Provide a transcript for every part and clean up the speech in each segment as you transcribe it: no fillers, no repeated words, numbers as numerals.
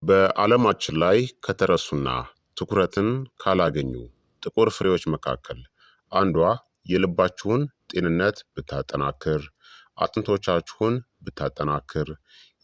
በዓለማችን ላይ ከተረሱና ትኩረትን ካላገኙ ጥቁር ፍሬዎች መካከል አንዷ የልባችሁን ጤንነት ብታጠናክር፣ አጥንቶቻችሁን ብታጠናክር፣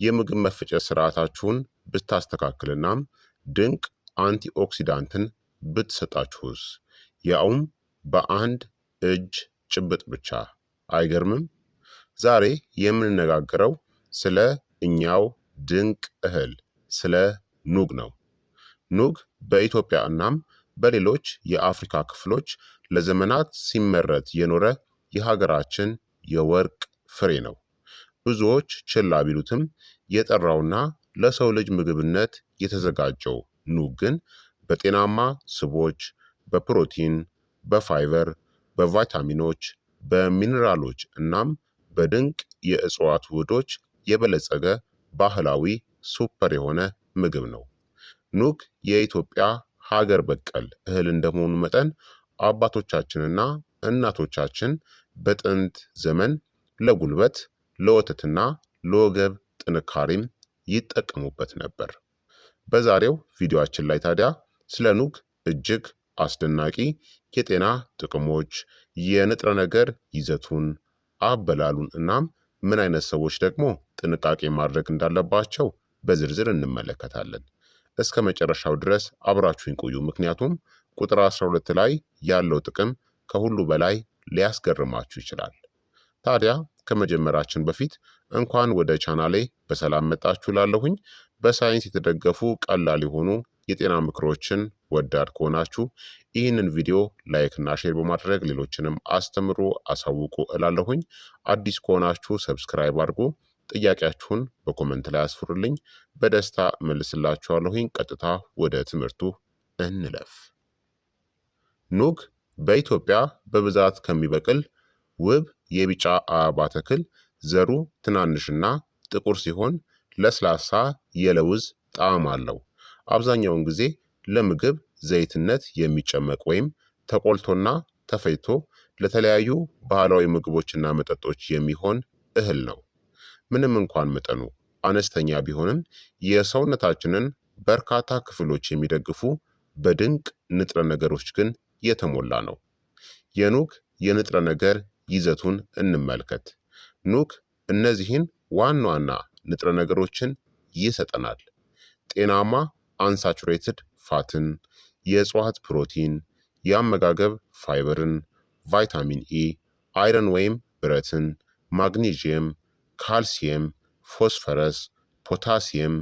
የምግብ መፈጨት ስርዓታችሁን ብታስተካክልናም ድንቅ አንቲኦክሲዳንትን ብትሰጣችሁስ? ያውም በአንድ እጅ ጭብጥ ብቻ። አይገርምም? ዛሬ የምንነጋገረው ስለ እኛው ድንቅ እህል ስለ ኑግ ነው። ኑግ በኢትዮጵያ እናም በሌሎች የአፍሪካ ክፍሎች ለዘመናት ሲመረት የኖረ የሀገራችን የወርቅ ፍሬ ነው። ብዙዎች ችላ ቢሉትም የጠራውና ለሰው ልጅ ምግብነት የተዘጋጀው ኑግ ግን በጤናማ ስቦች፣ በፕሮቲን፣ በፋይበር፣ በቫይታሚኖች፣ በሚኒራሎች እናም በድንቅ የእጽዋት ውህዶች የበለጸገ ባህላዊ ሱፐር የሆነ ምግብ ነው። ኑግ የኢትዮጵያ ሀገር በቀል እህል እንደመሆኑ መጠን አባቶቻችንና እናቶቻችን በጥንት ዘመን ለጉልበት፣ ለወተትና ለወገብ ጥንካሬም ይጠቀሙበት ነበር። በዛሬው ቪዲዮአችን ላይ ታዲያ ስለ ኑግ እጅግ አስደናቂ የጤና ጥቅሞች፣ የንጥረ ነገር ይዘቱን፣ አበላሉን እናም ምን አይነት ሰዎች ደግሞ ጥንቃቄ ማድረግ እንዳለባቸው በዝርዝር እንመለከታለን። እስከ መጨረሻው ድረስ አብራችሁን ቆዩ፣ ምክንያቱም ቁጥር 12 ላይ ያለው ጥቅም ከሁሉ በላይ ሊያስገርማችሁ ይችላል። ታዲያ ከመጀመራችን በፊት እንኳን ወደ ቻናሌ በሰላም መጣችሁ ላለሁኝ። በሳይንስ የተደገፉ ቀላል የሆኑ የጤና ምክሮችን ወዳድ ከሆናችሁ ይህንን ቪዲዮ ላይክ እና ሼር በማድረግ ሌሎችንም አስተምሩ አሳውቁ እላለሁኝ። አዲስ ከሆናችሁ ሰብስክራይብ አድርጉ። ጥያቄያችሁን በኮመንት ላይ አስፍሩልኝ፣ በደስታ መልስላችኋለሁኝ። ቀጥታ ወደ ትምህርቱ እንለፍ። ኑግ በኢትዮጵያ በብዛት ከሚበቅል ውብ የቢጫ አበባ ተክል ዘሩ ትናንሽና ጥቁር ሲሆን ለስላሳ የለውዝ ጣዕም አለው። አብዛኛውን ጊዜ ለምግብ ዘይትነት የሚጨመቅ ወይም ተቆልቶና ተፈጭቶ ለተለያዩ ባህላዊ ምግቦችና መጠጦች የሚሆን እህል ነው። ምንም እንኳን መጠኑ አነስተኛ ቢሆንም የሰውነታችንን በርካታ ክፍሎች የሚደግፉ በድንቅ ንጥረ ነገሮች ግን የተሞላ ነው። የኑግ የንጥረ ነገር ይዘቱን እንመልከት። ኑግ እነዚህን ዋና ዋና ንጥረ ነገሮችን ይሰጠናል። ጤናማ አንሳቹሬትድ ፋትን፣ የእጽዋት ፕሮቲን፣ የአመጋገብ ፋይበርን፣ ቫይታሚን ኢ፣ አይረን ወይም ብረትን፣ ማግኒዥየም፣ ካልሲየም፣ ፎስፈረስ፣ ፖታሲየም፣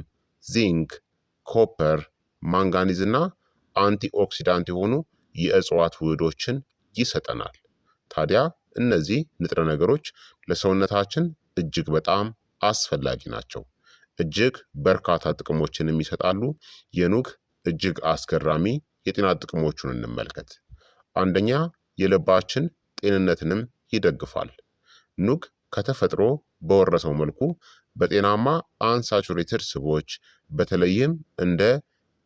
ዚንክ፣ ኮፐር፣ ማንጋኒዝ እና አንቲኦክሲዳንት የሆኑ የእጽዋት ውህዶችን ይሰጠናል። ታዲያ እነዚህ ንጥረ ነገሮች ለሰውነታችን እጅግ በጣም አስፈላጊ ናቸው። እጅግ በርካታ ጥቅሞችንም ይሰጣሉ። የኑግ እጅግ አስገራሚ የጤና ጥቅሞቹን እንመልከት። አንደኛ፣ የልባችን ጤንነትንም ይደግፋል። ኑግ ከተፈጥሮ በወረሰው መልኩ በጤናማ አንሳቹሬትድ ስቦች በተለይም እንደ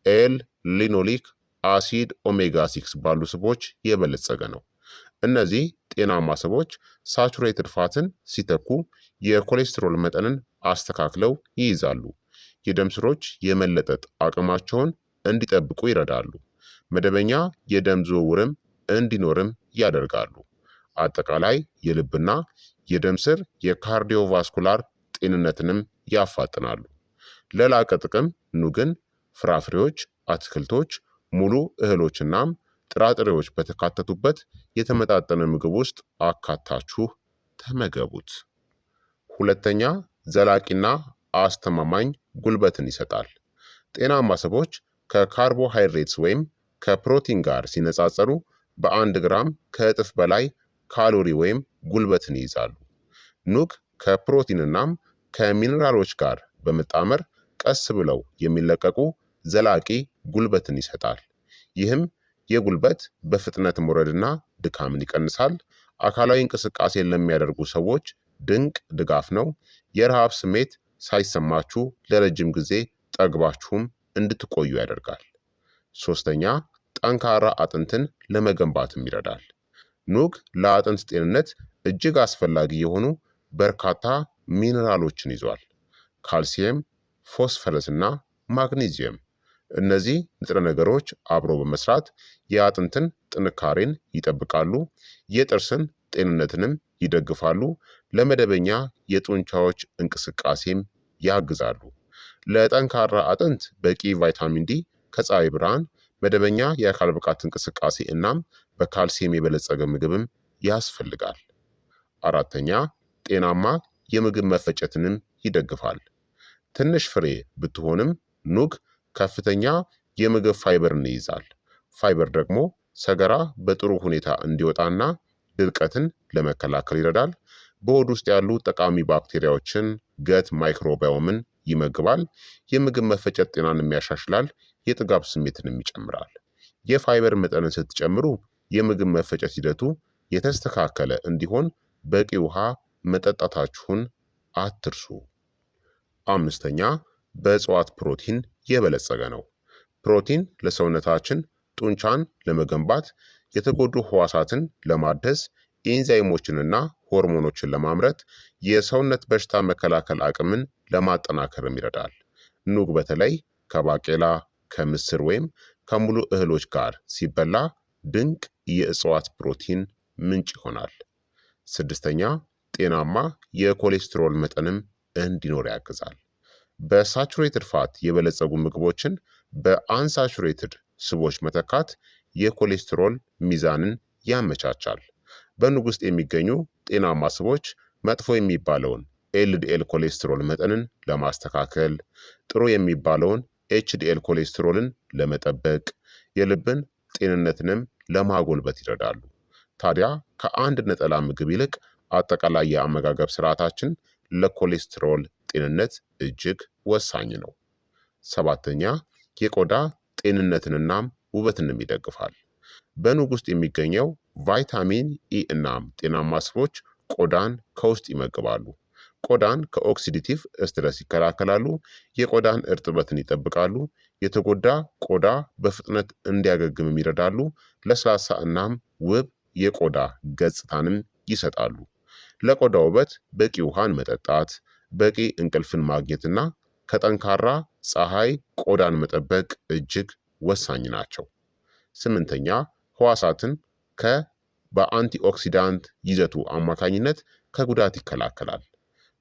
ኤል ሊኖሊክ አሲድ ኦሜጋ 6 ባሉ ስቦች የበለጸገ ነው። እነዚህ ጤናማ ስቦች ሳቹሬትድ ፋትን ሲተኩ የኮሌስትሮል መጠንን አስተካክለው ይይዛሉ። የደም ስሮች የመለጠጥ አቅማቸውን እንዲጠብቁ ይረዳሉ። መደበኛ የደም ዝውውርም እንዲኖርም ያደርጋሉ። አጠቃላይ የልብና የደም ስር የካርዲዮቫስኩላር ጤንነትንም ያፋጥናሉ። ለላቀ ጥቅም ኑግን ፍራፍሬዎች፣ አትክልቶች፣ ሙሉ እህሎችናም ጥራጥሬዎች በተካተቱበት የተመጣጠነ ምግብ ውስጥ አካታችሁ ተመገቡት። ሁለተኛ፣ ዘላቂና አስተማማኝ ጉልበትን ይሰጣል። ጤናማ ስቦች ከካርቦሃይድሬትስ ወይም ከፕሮቲን ጋር ሲነጻጸሩ በ1 ግራም ከእጥፍ በላይ ካሎሪ ወይም ጉልበትን ይይዛሉ። ኑግ ከፕሮቲንናም ከሚነራሎች ጋር በመጣመር ቀስ ብለው የሚለቀቁ ዘላቂ ጉልበትን ይሰጣል። ይህም የጉልበት በፍጥነት መውረድና ድካምን ይቀንሳል። አካላዊ እንቅስቃሴን ለሚያደርጉ ሰዎች ድንቅ ድጋፍ ነው። የረሃብ ስሜት ሳይሰማችሁ ለረጅም ጊዜ ጠግባችሁም እንድትቆዩ ያደርጋል። ሶስተኛ፣ ጠንካራ አጥንትን ለመገንባትም ይረዳል። ኑግ ለአጥንት ጤንነት እጅግ አስፈላጊ የሆኑ በርካታ ሚነራሎችን ይዟል። ካልሲየም፣ ፎስፈረስ እና ማግኔዚየም። እነዚህ ንጥረ ነገሮች አብሮ በመስራት የአጥንትን ጥንካሬን ይጠብቃሉ፣ የጥርስን ጤንነትንም ይደግፋሉ፣ ለመደበኛ የጡንቻዎች እንቅስቃሴም ያግዛሉ። ለጠንካራ አጥንት በቂ ቫይታሚን ዲ ከፀሐይ ብርሃን፣ መደበኛ የአካል ብቃት እንቅስቃሴ እናም በካልሲየም የበለጸገ ምግብም ያስፈልጋል። አራተኛ ጤናማ የምግብ መፈጨትንም ይደግፋል። ትንሽ ፍሬ ብትሆንም ኑግ ከፍተኛ የምግብ ፋይበርን ይይዛል። ፋይበር ደግሞ ሰገራ በጥሩ ሁኔታ እንዲወጣና ድርቀትን ለመከላከል ይረዳል። በሆድ ውስጥ ያሉ ጠቃሚ ባክቴሪያዎችን ገት ማይክሮባዮምን ይመግባል። የምግብ መፈጨት ጤናንም ያሻሽላል። የጥጋብ ስሜትንም ይጨምራል። የፋይበር መጠንን ስትጨምሩ የምግብ መፈጨት ሂደቱ የተስተካከለ እንዲሆን በቂ ውሃ መጠጣታችሁን አትርሱ። አምስተኛ በእጽዋት ፕሮቲን የበለጸገ ነው። ፕሮቲን ለሰውነታችን ጡንቻን ለመገንባት፣ የተጎዱ ህዋሳትን ለማደስ፣ ኤንዛይሞችንና ሆርሞኖችን ለማምረት፣ የሰውነት በሽታ መከላከል አቅምን ለማጠናከርም ይረዳል። ኑግ በተለይ ከባቄላ፣ ከምስር ወይም ከሙሉ እህሎች ጋር ሲበላ ድንቅ የእጽዋት ፕሮቲን ምንጭ ይሆናል። ስድስተኛ ጤናማ የኮሌስትሮል መጠንም እንዲኖር ያግዛል። በሳቹሬትድ ፋት የበለጸጉ ምግቦችን በአንሳቹሬትድ ስቦች መተካት የኮሌስትሮል ሚዛንን ያመቻቻል። በኑግ ውስጥ የሚገኙ ጤናማ ስቦች መጥፎ የሚባለውን ኤልዲኤል ኮሌስትሮል መጠንን ለማስተካከል፣ ጥሩ የሚባለውን ኤችዲኤል ኮሌስትሮልን ለመጠበቅ፣ የልብን ጤንነትንም ለማጎልበት ይረዳሉ። ታዲያ ከአንድ ነጠላ ምግብ ይልቅ አጠቃላይ የአመጋገብ ስርዓታችን ለኮሌስትሮል ጤንነት እጅግ ወሳኝ ነው። ሰባተኛ የቆዳ ጤንነትንናም ውበትንም ይደግፋል። በኑግ ውስጥ የሚገኘው ቫይታሚን ኢ እናም ጤናማ ስቦች ቆዳን ከውስጥ ይመግባሉ። ቆዳን ከኦክሲዲቲቭ ስትረስ ይከላከላሉ፣ የቆዳን እርጥበትን ይጠብቃሉ፣ የተጎዳ ቆዳ በፍጥነት እንዲያገግምም ይረዳሉ፣ ለስላሳ እናም ውብ የቆዳ ገጽታንም ይሰጣሉ። ለቆዳ ውበት በቂ ውሃን መጠጣት፣ በቂ እንቅልፍን ማግኘትና ከጠንካራ ፀሐይ ቆዳን መጠበቅ እጅግ ወሳኝ ናቸው። ስምንተኛ ህዋሳትን በአንቲኦክሲዳንት ይዘቱ አማካኝነት ከጉዳት ይከላከላል።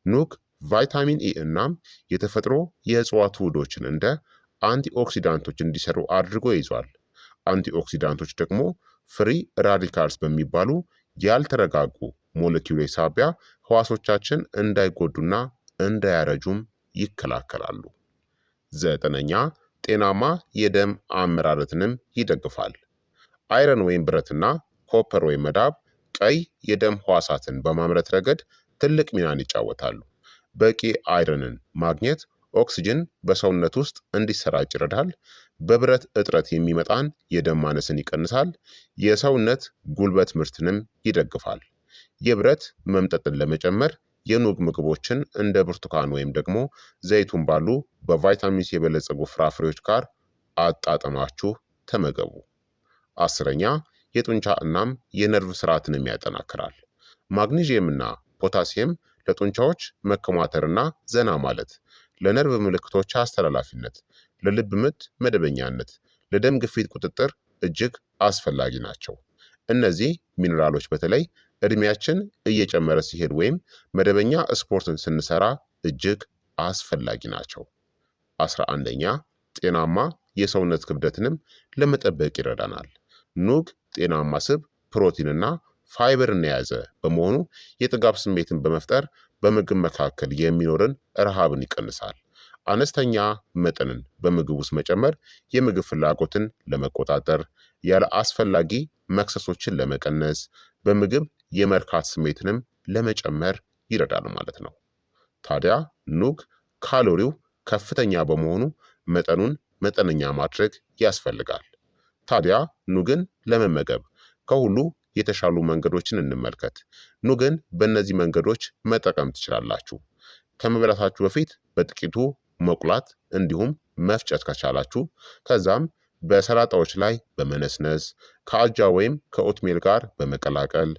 ኑግ ቫይታሚን ኢ እናም የተፈጥሮ የእጽዋት ውህዶችን እንደ አንቲኦክሲዳንቶች እንዲሰሩ አድርጎ ይዟል። አንቲኦክሲዳንቶች ደግሞ ፍሪ ራዲካልስ በሚባሉ ያልተረጋጉ ሞለኪውሎች ሳቢያ ህዋሶቻችን እንዳይጎዱና እንዳያረጁም ይከላከላሉ። ዘጠነኛ ጤናማ የደም አመራረትንም ይደግፋል። አይረን ወይም ብረትና ኮፐር ወይም መዳብ ቀይ የደም ህዋሳትን በማምረት ረገድ ትልቅ ሚናን ይጫወታሉ። በቂ አይረንን ማግኘት ኦክስጅን በሰውነት ውስጥ እንዲሰራጭ ይረዳል። በብረት እጥረት የሚመጣን የደም ማነስን ይቀንሳል። የሰውነት ጉልበት ምርትንም ይደግፋል። የብረት መምጠጥን ለመጨመር የኑግ ምግቦችን እንደ ብርቱካን ወይም ደግሞ ዘይቱን ባሉ በቫይታሚንስ የበለጸጉ ፍራፍሬዎች ጋር አጣጥማችሁ ተመገቡ። አስረኛ የጡንቻ እናም የነርቭ ስርዓትንም ያጠናክራል። ማግኒዥየምና ፖታሲየም ለጡንቻዎች መከማተርና ዘና ማለት፣ ለነርቭ ምልክቶች አስተላላፊነት፣ ለልብ ምት መደበኛነት፣ ለደም ግፊት ቁጥጥር እጅግ አስፈላጊ ናቸው። እነዚህ ሚኔራሎች በተለይ እድሜያችን እየጨመረ ሲሄድ ወይም መደበኛ ስፖርትን ስንሰራ እጅግ አስፈላጊ ናቸው። 11ኛ ጤናማ የሰውነት ክብደትንም ለመጠበቅ ይረዳናል። ኑግ ጤናማ ስብ፣ ፕሮቲንና ፋይበርን የያዘ በመሆኑ የጥጋብ ስሜትን በመፍጠር በምግብ መካከል የሚኖርን ረሃብን ይቀንሳል። አነስተኛ መጠንን በምግብ ውስጥ መጨመር የምግብ ፍላጎትን ለመቆጣጠር፣ ያለ አስፈላጊ መክሰሶችን ለመቀነስ፣ በምግብ የመርካት ስሜትንም ለመጨመር ይረዳል ማለት ነው። ታዲያ ኑግ ካሎሪው ከፍተኛ በመሆኑ መጠኑን መጠነኛ ማድረግ ያስፈልጋል። ታዲያ ኑግን ለመመገብ ከሁሉ የተሻሉ መንገዶችን እንመልከት። ኑግን በእነዚህ መንገዶች መጠቀም ትችላላችሁ። ከመብላታችሁ በፊት በጥቂቱ መቁላት እንዲሁም መፍጨት ከቻላችሁ፣ ከዛም በሰላጣዎች ላይ በመነስነስ ከአጃ ወይም ከኦትሜል ጋር በመቀላቀል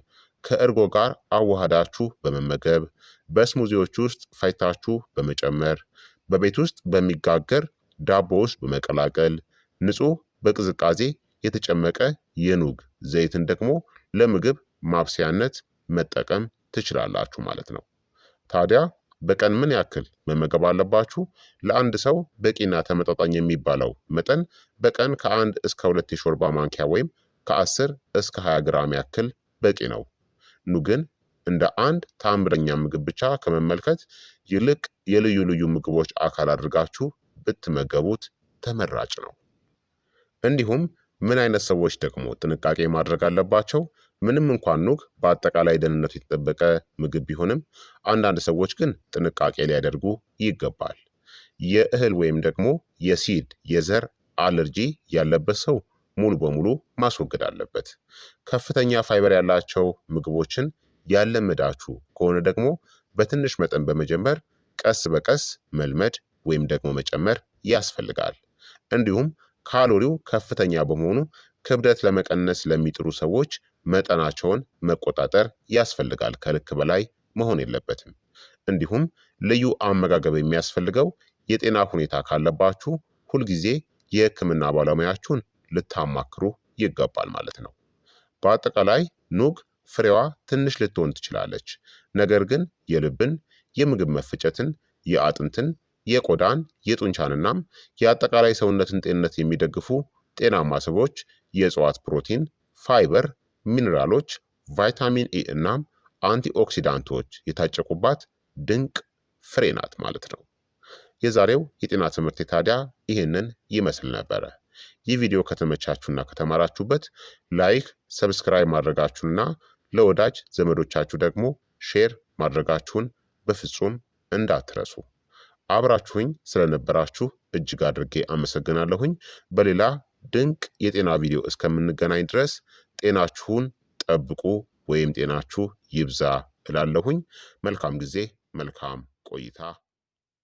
ከእርጎ ጋር አዋህዳችሁ በመመገብ በስሙዚዎች ውስጥ ፈጭታችሁ በመጨመር በቤት ውስጥ በሚጋገር ዳቦ ውስጥ በመቀላቀል ንጹህ በቅዝቃዜ የተጨመቀ የኑግ ዘይትን ደግሞ ለምግብ ማብሰያነት መጠቀም ትችላላችሁ ማለት ነው። ታዲያ በቀን ምን ያክል መመገብ አለባችሁ? ለአንድ ሰው በቂና ተመጣጣኝ የሚባለው መጠን በቀን ከ1 እስከ 2 የሾርባ ማንኪያ ወይም ከ10 እስከ 20 ግራም ያክል በቂ ነው። ኑግን እንደ አንድ ታምረኛ ምግብ ብቻ ከመመልከት ይልቅ የልዩ ልዩ ምግቦች አካል አድርጋችሁ ብትመገቡት ተመራጭ ነው። እንዲሁም ምን አይነት ሰዎች ደግሞ ጥንቃቄ ማድረግ አለባቸው? ምንም እንኳን ኑግ በአጠቃላይ ደህንነቱ የተጠበቀ ምግብ ቢሆንም አንዳንድ ሰዎች ግን ጥንቃቄ ሊያደርጉ ይገባል። የእህል ወይም ደግሞ የሲድ የዘር አለርጂ ያለበት ሰው ሙሉ በሙሉ ማስወገድ አለበት። ከፍተኛ ፋይበር ያላቸው ምግቦችን ያለመዳችሁ ከሆነ ደግሞ በትንሽ መጠን በመጀመር ቀስ በቀስ መልመድ ወይም ደግሞ መጨመር ያስፈልጋል። እንዲሁም ካሎሪው ከፍተኛ በመሆኑ ክብደት ለመቀነስ ለሚጥሩ ሰዎች መጠናቸውን መቆጣጠር ያስፈልጋል። ከልክ በላይ መሆን የለበትም። እንዲሁም ልዩ አመጋገብ የሚያስፈልገው የጤና ሁኔታ ካለባችሁ ሁልጊዜ የሕክምና ባለሙያችሁን ልታማክሩ ይገባል ማለት ነው። በአጠቃላይ ኑግ ፍሬዋ ትንሽ ልትሆን ትችላለች፣ ነገር ግን የልብን፣ የምግብ መፈጨትን፣ የአጥንትን፣ የቆዳን፣ የጡንቻንናም የአጠቃላይ ሰውነትን ጤንነት የሚደግፉ ጤናማ ስቦች፣ የእጽዋት ፕሮቲን፣ ፋይበር፣ ሚነራሎች፣ ቫይታሚን ኤ እናም አንቲኦክሲዳንቶች የታጨቁባት ድንቅ ፍሬ ናት ማለት ነው። የዛሬው የጤና ትምህርት ታዲያ ይህንን ይመስል ነበረ። ይህ ቪዲዮ ከተመቻችሁና ከተማራችሁበት ላይክ፣ ሰብስክራይብ ማድረጋችሁንና ለወዳጅ ዘመዶቻችሁ ደግሞ ሼር ማድረጋችሁን በፍጹም እንዳትረሱ። አብራችሁኝ ስለነበራችሁ እጅግ አድርጌ አመሰግናለሁኝ። በሌላ ድንቅ የጤና ቪዲዮ እስከምንገናኝ ድረስ ጤናችሁን ጠብቁ ወይም ጤናችሁ ይብዛ እላለሁኝ። መልካም ጊዜ፣ መልካም ቆይታ።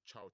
ቻው።